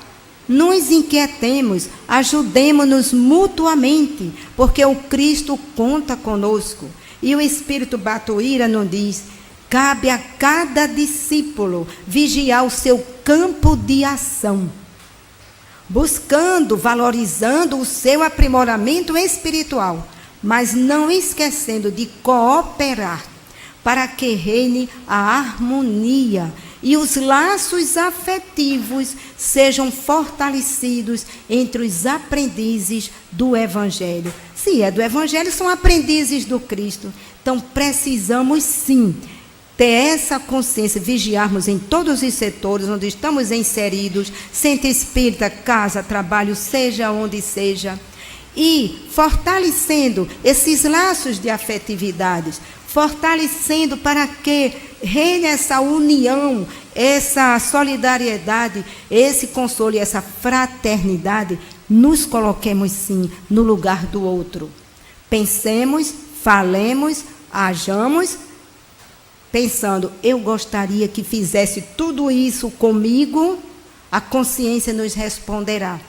Nos inquietemos, ajudemos-nos mutuamente, porque o Cristo conta conosco. E o Espírito Batuíra nos diz: cabe a cada discípulo vigiar o seu campo de ação, buscando, valorizando o seu aprimoramento espiritual, mas não esquecendo de cooperar para que reine a harmonia e os laços afetivos sejam fortalecidos entre os aprendizes do Evangelho. Se é do Evangelho, são aprendizes do Cristo. Então, precisamos sim ter essa consciência, vigiarmos em todos os setores onde estamos inseridos, centro espírita, casa, trabalho, seja onde seja, e fortalecendo esses laços de afetividades, fortalecendo para que reine essa união, essa solidariedade, esse consolo e essa fraternidade, nos coloquemos sim no lugar do outro. Pensemos, falemos, hajamos, pensando, eu gostaria que fizesse tudo isso comigo, a consciência nos responderá.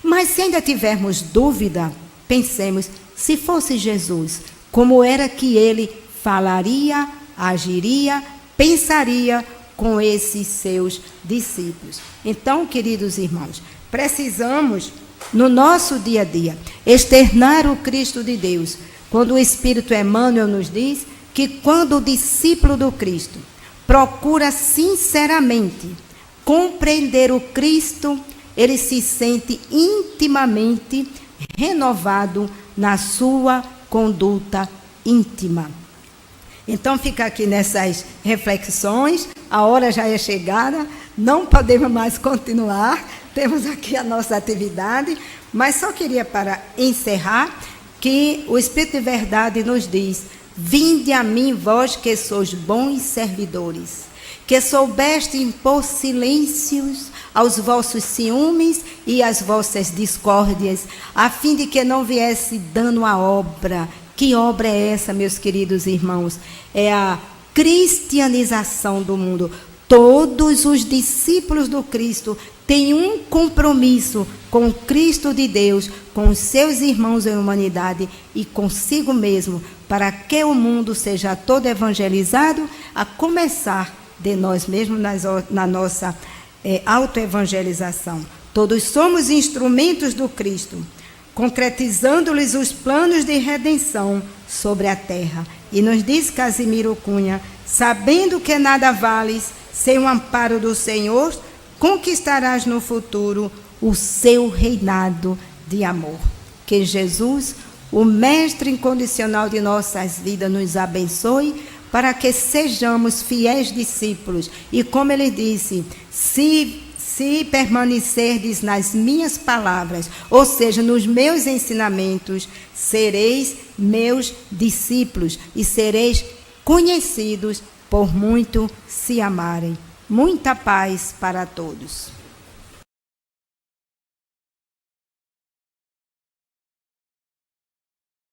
Mas se ainda tivermos dúvida, pensemos, se fosse Jesus, como era que ele falaria, agiria, pensaria com esses seus discípulos. Então, queridos irmãos, precisamos, no nosso dia a dia, externar o Cristo de Deus. Quando o Espírito Emmanuel nos diz que quando o discípulo do Cristo procura sinceramente compreender o Cristo, ele se sente intimamente renovado na sua conduta íntima. Então fica aqui nessas reflexões, a hora já é chegada, não podemos mais continuar, temos aqui a nossa atividade, mas só queria para encerrar que o Espírito de Verdade nos diz: vinde a mim vós que sois bons servidores, que soubeste impor silêncios aos vossos ciúmes e às vossas discórdias, a fim de que não viesse dano à obra. Que obra é essa, meus queridos irmãos? É a cristianização do mundo. Todos os discípulos do Cristo têm um compromisso com o Cristo de Deus, com os seus irmãos em humanidade e consigo mesmo, para que o mundo seja todo evangelizado, a começar de nós mesmos na nossa autoevangelização. Todos somos instrumentos do Cristo, concretizando-lhes os planos de redenção sobre a terra. E nos diz Casimiro Cunha: sabendo que nada vales sem o amparo do Senhor, conquistarás no futuro o seu reinado de amor. Que Jesus, o Mestre incondicional de nossas vidas, nos abençoe para que sejamos fiéis discípulos. E como ele disse, se permanecerdes nas minhas palavras, ou seja, nos meus ensinamentos, sereis meus discípulos e sereis conhecidos por muito se amarem. Muita paz para todos.